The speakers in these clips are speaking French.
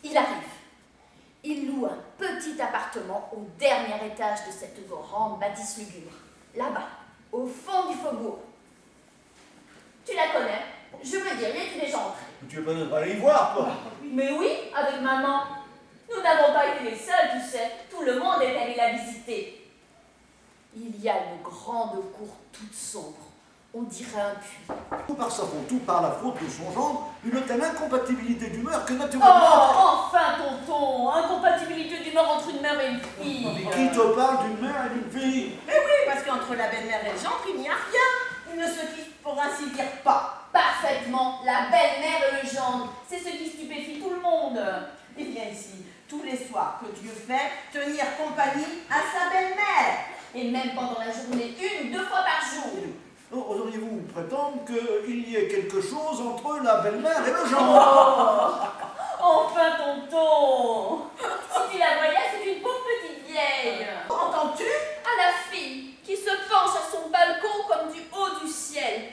Il arrive. Il loue un petit appartement au dernier étage de cette grande bâtisse lugubre, là-bas, au fond du faubourg. Tu la connais? Je me dirais que tu es entrée. Tu veux pas aller y voir, toi? Mais oui, avec maman. Nous n'avons pas été les seuls, tu sais. Tout le monde est allé la visiter. Il y a une grande cour toute sombre. On dirait un puits. Tout par sa faute, tout par la faute de son gendre, une telle incompatibilité d'humeur que naturellement... Oh, enfin, tonton! Incompatibilité d'humeur entre une mère et une fille. Mais qui te parle d'une mère et d'une fille? Eh oui, parce qu'entre la belle-mère et le gendre, il n'y a rien. Ils ne se quittent pour ainsi dire pas. Parfaitement, la belle-mère et le gendre, c'est ce qui stupéfie tout le monde. Il vient ici, tous les soirs que Dieu fait, tenir compagnie à sa belle-mère. Et même pendant la journée, 1 ou 2 fois par jour. Oseriez-vous prétendre qu'il y ait quelque chose entre la belle-mère et le gendre? Enfin, tonton! Si tu la voyais, c'est une pauvre petite vieille. Entends-tu? À la fille qui se penche à son balcon comme du haut du ciel.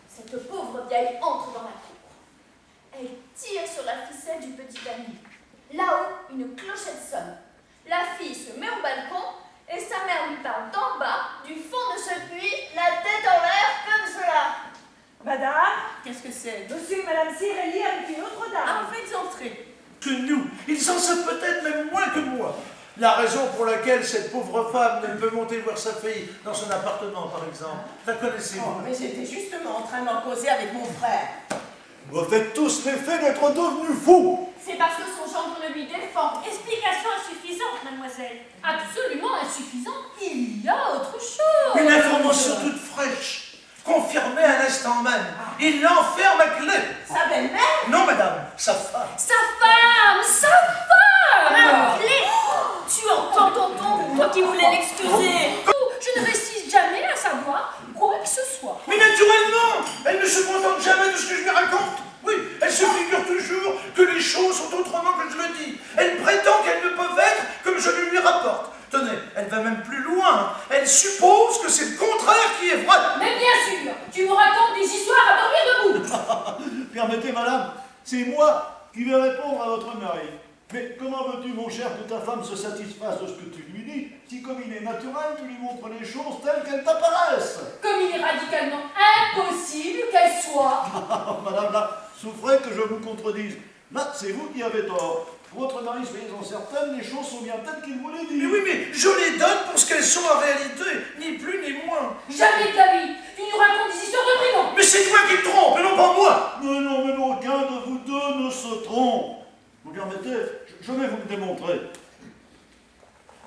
Cette pauvre vieille entre dans la cour. Elle tire sur la ficelle du petit ami. Là-haut, une clochette sonne. La fille se met au balcon et sa mère lui parle d'en bas, du fond de ce puits, la tête en l'air comme cela. Madame, qu'est-ce que c'est? Monsieur et Madame Cirelli avec une autre dame. Ah, faites entrer. Que nous, ils en savent peut-être même moins que moi. La raison pour laquelle cette pauvre femme ne peut monter voir sa fille dans son appartement, par exemple, la connaissez-vous? Oh, mais j'étais justement en train d'en causer avec mon frère. Vous faites tous l'effet d'être devenus fous. C'est parce que son gendre le lui défend. Explication insuffisante, mademoiselle. Absolument insuffisant. Il y a autre chose. Une information toute fraîche, confirmée à l'instant même. Il l'enferme à clé. Sa belle-mère? Non, madame, sa femme. Sa femme! Sa femme! Ah. Tu entends, tonton, toi qui voulais l'excuser. Je ne récise jamais à savoir quoi que ce soit. Mais naturellement, elle ne se contente jamais de ce que je lui raconte. Oui, elle se figure toujours que les choses sont autrement que je le dis. Elle prétend qu'elles ne peuvent être comme je le lui rapporte. Tenez, elle va même plus loin. Elle suppose que c'est le contraire qui est vrai. Mais bien sûr, tu me racontes des histoires à dormir debout. Permettez, madame, c'est moi qui vais répondre à votre mari. Mais comment veux-tu, mon cher, que ta femme se satisfasse de ce que tu lui dis, si comme il est naturel, tu lui montres les choses telles qu'elles t'apparaissent? Comme il est radicalement impossible qu'elle soit. Madame, là, souffrez que je vous contredise. Là, c'est vous qui avez tort. Votre mari, soyez-en certaine, les choses sont bien telles qu'il vous les dit. Mais oui, mais je les donne pour ce qu'elles sont en réalité, ni plus ni moins. Jamais de la vie. Tu nous racontes des histoires de brigands. Mais c'est toi qui te trompes, et non pas moi. Mais non, aucun de vous deux ne se trompe. Vous permettez, je vais vous le démontrer.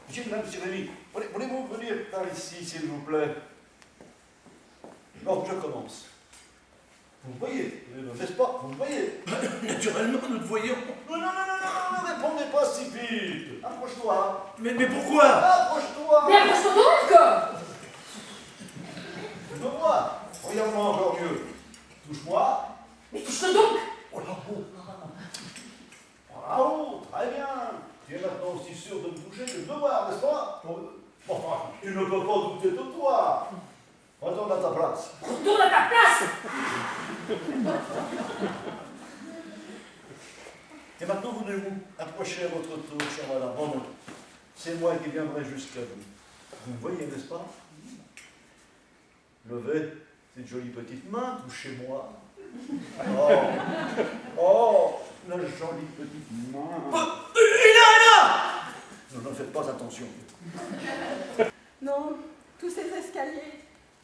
Monsieur et Madame Cirelli, voulez-vous venir par ici, s'il vous plaît? Bon, je commence. Vous me voyez, n'est-ce pas? Vous me voyez? Naturellement, nous te voyons. Non, ne répondez pas si vite. Approche-toi. Mais pourquoi? Approche-toi. Mais approche-toi donc. Je me vois. Regarde-moi encore mieux. Touche-moi. Mais touche-le donc. Oh là, oh. Bravo, très bien. Tu es maintenant aussi sûr de me toucher que de me voir, n'est-ce pas? Enfin, tu ne peux pas douter de toi. Retourne à ta place. Retourne à ta place. Et maintenant, vous devez vous approcher à votre tour, chère madame. Bon, c'est moi qui viendrai jusqu'à vous. Vous me voyez, n'est-ce pas? Levez cette jolie petite main, touchez-moi. Oh, la jolie petite main. Et là! Ne faites pas attention. Non, tous ces escaliers,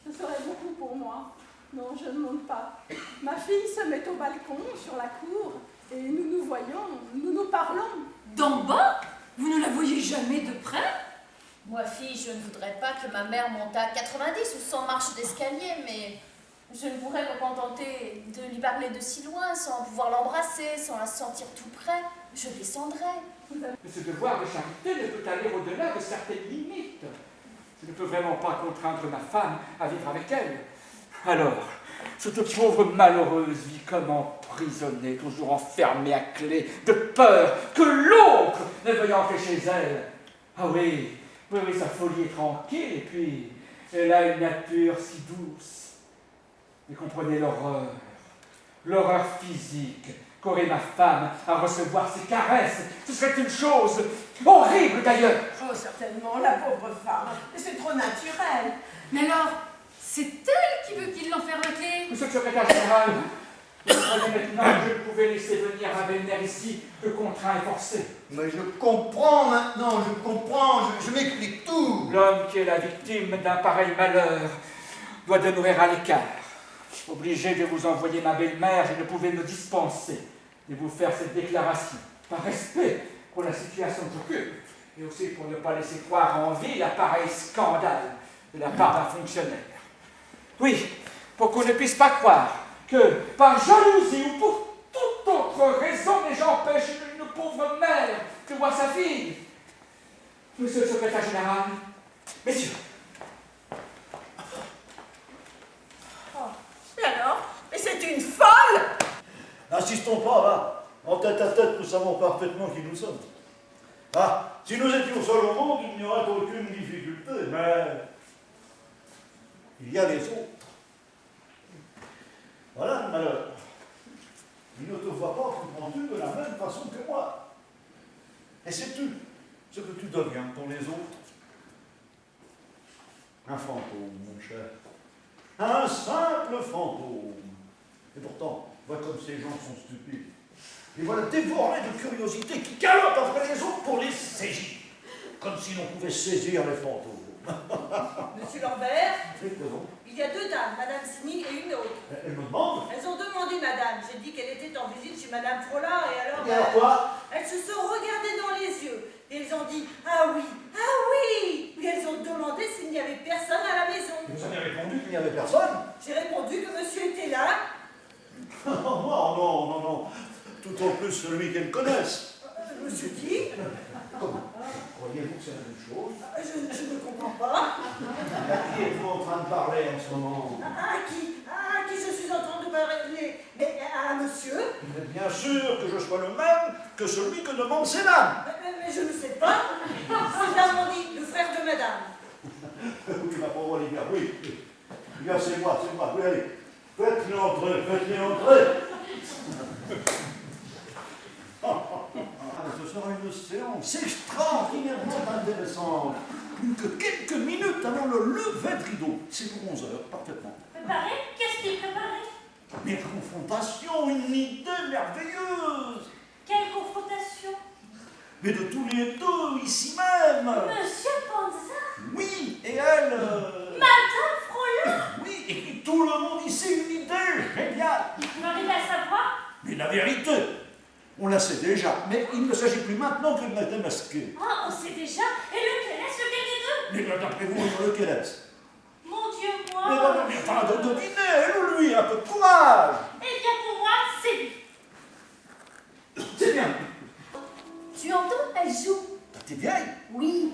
ce serait beaucoup pour moi. Non, je ne monte pas. Ma fille se met au balcon, sur la cour, et nous nous voyons, nous nous parlons. D'en bas? Vous ne la voyez jamais de près? Moi, fille, je ne voudrais pas que ma mère monte à 90 ou 100 marches d'escalier, mais je ne pourrais me contenter de lui parler de si loin, sans pouvoir l'embrasser, sans la sentir tout près. Je descendrai. Mais ce devoir de charité ne peut aller au-delà de certaines limites. Je ne peux vraiment pas contraindre ma femme à vivre avec elle. Alors, cette pauvre malheureuse vit comme emprisonnée, toujours enfermée à clé, de peur que l'oncle ne veuille entrer chez elle. Ah oui, sa folie est tranquille, et puis elle a une nature si douce. Mais comprenez l'horreur physique qu'aurait ma femme à recevoir ses caresses. Ce serait une chose horrible d'ailleurs. Oh, certainement, la pauvre femme. Mais c'est trop naturel. Mais alors, c'est elle qui veut qu'il l'enferme à clé? Monsieur le secrétaire général, vous comprenez maintenant que je ne pouvais laisser venir Abelner ici que contraint et forcé. Mais je comprends maintenant, je comprends, je m'explique tout. L'homme qui est la victime d'un pareil malheur doit demeurer à l'écart. Obligé de vous envoyer ma belle-mère, je ne pouvais me dispenser de vous faire cette déclaration, par respect pour la situation que j'occupe, et aussi pour ne pas laisser croire en ville à pareil scandale de la part d'un fonctionnaire. Oui, pour qu'on ne puisse pas croire que, par jalousie ou pour toute autre raison, les gens empêchent une pauvre mère de voir sa fille. Monsieur le secrétaire général, messieurs, Et alors? Mais c'est une folle! N'insistons pas, là. En tête à tête, nous savons parfaitement qui nous sommes. Ah, si nous étions seuls au monde, il n'y aurait aucune difficulté, mais il y a les autres. Voilà le malheur. Ils ne te voient pas comprends-tu de la même façon que moi. Et sais-tu ce que tu deviens pour les autres? Un fantôme, mon cher. Un simple fantôme. Et pourtant, vois comme ces gens sont stupides. Et voilà dévorés de curiosité qui galopent après les autres pour les saisir. Comme si l'on pouvait saisir les fantômes. Monsieur Lambert, C'est quoi donc? il y a deux dames, Madame Sini et une autre. Elle me demande. Elles ont demandé Madame. J'ai dit qu'elle était en visite chez Madame Frollard et alors... Et alors quoi? Elles se sont regardées dans les yeux et elles ont dit « Ah oui, ah oui !» Puis elles ont demandé s'il n'y avait personne à la maison. Vous avez répondu qu'il n'y avait personne? J'ai répondu que monsieur était là. Non, non, non, non. Tout au plus celui qu'elle connaisse. Monsieur qui? Comment? Croyez-vous que c'est la même chose? Je ne comprends pas. À qui êtes-vous en train de parler en ce moment? À qui je suis en train de parler? Mais à monsieur? Vous êtes bien sûr que je sois le même que celui que demandent ces dames. Mais je ne sais pas. C'est Darmondi, le frère de Madame. Oui, ma pauvre Olivia, oui. Olivia, c'est moi. Oui, allez. Faites-les entrer. Ce sera une séance extraordinairement intéressante. Plus que quelques minutes avant le lever de rideau. C'est pour 11 heures, parfaitement. Préparé? Qu'est-ce qu'il préparait? Des confrontations, une idée merveilleuse. Quelle confrontation? Mais de tous les deux, ici même. Monsieur Panza? Oui, et elle... Madame Frolin? Oui, et tout le monde ici, une idée géniale. Vous n'arrivez à savoir? Mais la vérité, on la sait déjà, mais il ne s'agit plus maintenant que de la démasquer. Ah, on sait déjà. Et lequel est-ce, lequel des deux? Mais d'après vous, lequel est-ce? Mon Dieu, Mais moi. non, mais enfin, de deviner, elle ou lui, un peu de courage. Eh bien, pour moi, c'est lui. C'est bien. Tu entends? Elle joue. T'es vieille. Oui.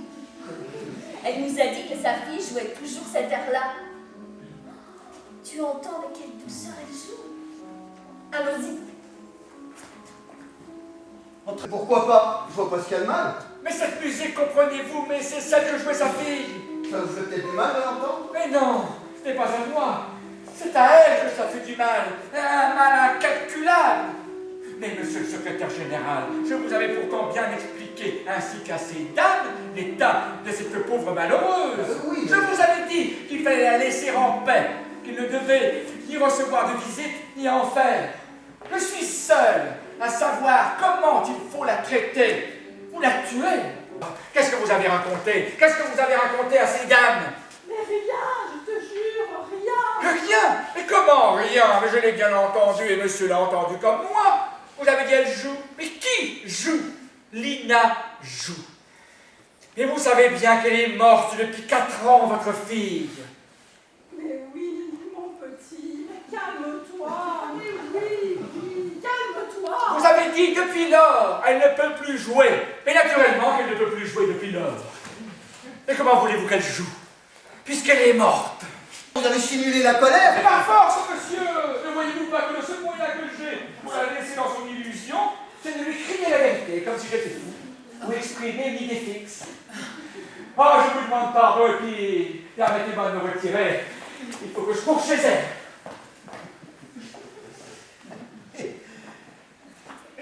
Elle nous a dit que sa fille jouait toujours cet air-là. Tu entends avec quelle douceur elle joue? Allons-y. Pourquoi pas? Je vois pas ce qu'il y a de mal. mais cette musique, comprenez-vous, mais c'est celle que jouait sa fille. Ça vous fait peut-être du mal de l'entendre? Mais non, ce n'est pas à moi. C'est à elle que ça fait du mal. Un mal incalculable. Mais monsieur le secrétaire général, je vous avais pourtant bien expliqué, ainsi qu'à ces dames, l'état de cette pauvre malheureuse. Oui, Je vous avais dit qu'il fallait la laisser en paix, qu'il ne devait ni recevoir de visite, ni en faire. Je suis seul à savoir comment il faut la traiter ou la tuer. Qu'est-ce que vous avez raconté? Qu'est-ce que vous avez raconté à ces dames? Mais rien, je te jure, rien. Rien? Mais comment rien? Mais je l'ai bien entendu et monsieur l'a entendu comme moi. Vous avez dit elle joue. Mais qui joue? Lina joue. Et vous savez bien qu'elle est morte depuis 4 ans, votre fille. Mais oui, mon petit, mais calme-toi. Mais oui, calme-toi. Vous avez dit depuis lors, elle ne peut plus jouer. Mais naturellement qu'elle ne peut plus jouer depuis lors. Et comment voulez-vous qu'elle joue? Puisqu'elle est morte. Vous avez simulé la colère? Mais par force, monsieur! Ne voyez-vous pas que le seul moyen que j'ai pour la laisser dans son illusion, c'est de lui crier la vérité, comme si j'étais fou, ou exprimer une idée fixe. Oh, je vous demande pardon, et puis permettez-moi de me retirer. Il faut que je cours chez elle.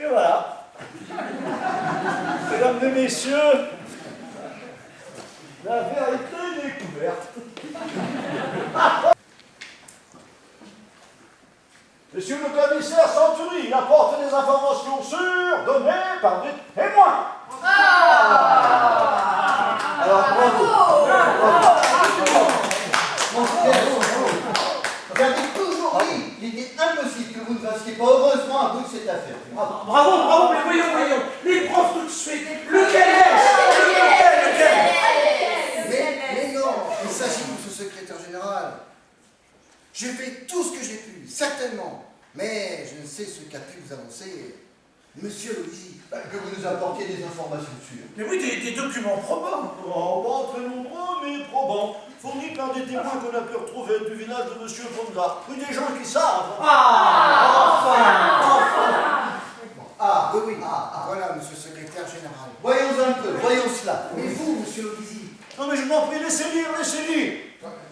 Et voilà. Mesdames et messieurs, la vérité est découverte. Monsieur le commissaire Century apporte des informations sûres données par des témoins. Alors, bravo. J'avais toujours dit, il était impossible que vous ne fassiez pas heureusement à bout de cette affaire. Bravo. Bravo, mais voyons, les profs tout de suite. Lequel Mais non, il s'agit de ce secrétaire général. J'ai fait tout ce que j'ai pu, certainement. Mais je ne sais ce qu'a pu vous annoncer Monsieur Luigi. Que vous nous apportiez des informations sûres. Mais oui, des documents probants. Oh, pas très nombreux, mais probants. Fournis par des témoins qu'on a pu retrouver du village de Monsieur Ponza. Oui, des gens qui savent. Ah, oui. Voilà, monsieur le secrétaire général. Voyons un peu, voyons cela. Mais vous, monsieur Luigi. Non, mais je m'en prie, laissez lire.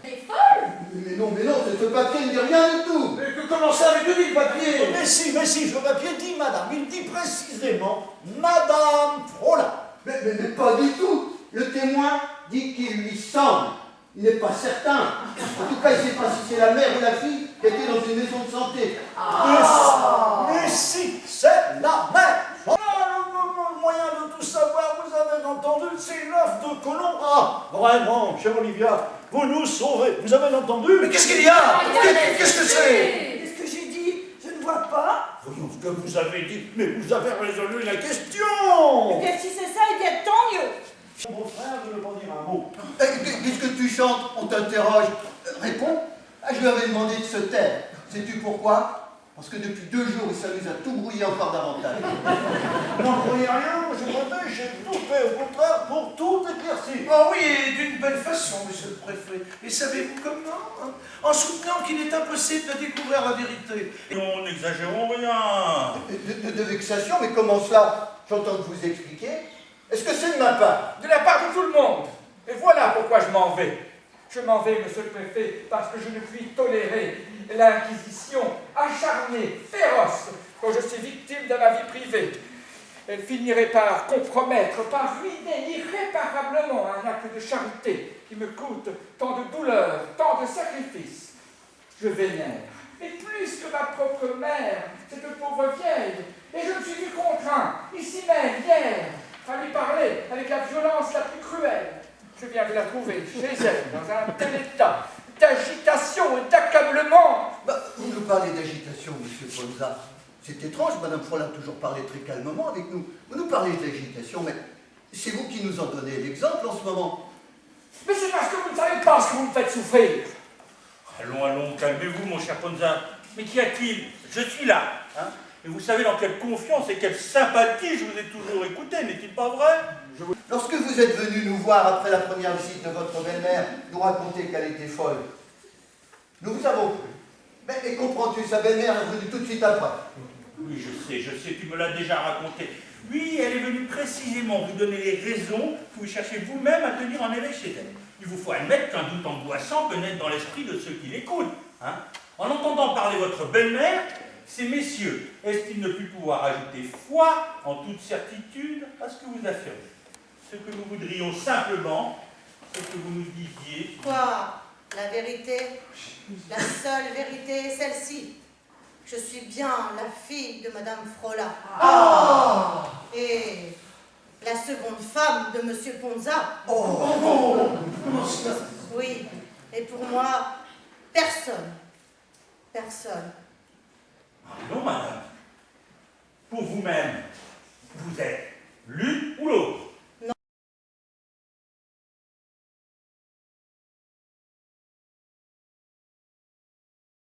T'es folle? Mais non, ce papier ne dit rien du tout. Mais comment ça, mais que dit le papier? Mais si, ce papier dit madame. Il dit précisément Madame Frola. Mais pas du tout. Le témoin dit qu'il lui semble. Il n'est pas certain. En tout cas, il ne sait pas si c'est la mère ou la fille qui était dans une maison de santé. Mais si, c'est la mère. Le moyen de tout savoir, vous avez entendu, c'est l'œuf de colomb. Ah, vraiment, chère Olivia, vous nous sauvez. Vous avez entendu? Mais qu'est-ce qu'il y a? Qu'est-ce que c'est? Qu'est-ce que j'ai dit? Je ne vois pas. Voyons ce que vous avez dit, mais vous avez résolu la question. Eh bien, si c'est ça, eh bien, tant mieux. Mon frère veut m'en dire un mot. Puisque tu chantes, on t'interroge. Réponds. Je lui avais demandé de se taire. Sais-tu pourquoi? Parce que depuis 2 jours, il s'amuse à tout brouiller encore davantage. N'en croyez rien, je promets, j'ai tout fait, au contraire, pour tout éclaircir. Oh oui, et d'une belle façon, monsieur le préfet. Et savez-vous comment? En soutenant qu'il est impossible de découvrir la vérité. Non, n'exagérons rien. De vexation, mais comment cela? J'entends que vous expliquer. Est-ce que c'est de ma part? De la part de tout le monde. Et voilà pourquoi je m'en vais. Je m'en vais, monsieur le préfet, parce que je ne puis tolérer l'inquisition acharnée, féroce, dont je suis victime de ma vie privée. Elle finirait par compromettre, par ruiner irréparablement un acte de charité qui me coûte tant de douleurs, tant de sacrifices. Je vénère, et plus que ma propre mère, cette pauvre vieille, et je me suis vu contraint, ici même, hier, à lui parler avec la violence la plus cruelle. Je viens de la trouver chez elle, dans un tel état d'agitation et d'accablement. Vous nous parlez d'agitation, monsieur Ponza. C'est étrange, madame Frola a toujours parlé très calmement avec nous. Vous nous parlez d'agitation, mais c'est vous qui nous en donnez l'exemple en ce moment. Mais c'est parce que vous ne savez pas ce que vous me faites souffrir. Allons, calmez-vous, mon cher Ponza. Mais qu'y a-t-il? Je suis là, hein? Et vous savez dans quelle confiance et quelle sympathie je vous ai toujours écouté, n'est-il pas vrai? Lorsque vous êtes venu nous voir après la première visite de votre belle-mère, nous raconter qu'elle était folle, nous vous avons cru. Mais comprends-tu, sa belle-mère est venue tout de suite après. Oui, je sais, tu me l'as déjà raconté. Oui, elle est venue précisément vous donner les raisons que vous cherchez vous-même à tenir en éveil chez elle. Il vous faut admettre qu'un doute angoissant peut naître dans l'esprit de ceux qui l'écoutent. Hein? En entendant parler votre belle-mère, ces messieurs estiment ne plus pouvoir ajouter foi en toute certitude à ce que vous affirmez. Ce que nous voudrions simplement, c'est que vous nous disiez... Quoi? La vérité? La seule vérité est celle-ci. Je suis bien la fille de Madame Frola. Et la seconde femme de Monsieur Ponza. Oui, et pour moi, personne. Non, madame. Pour vous-même, vous êtes l'une ou l'autre.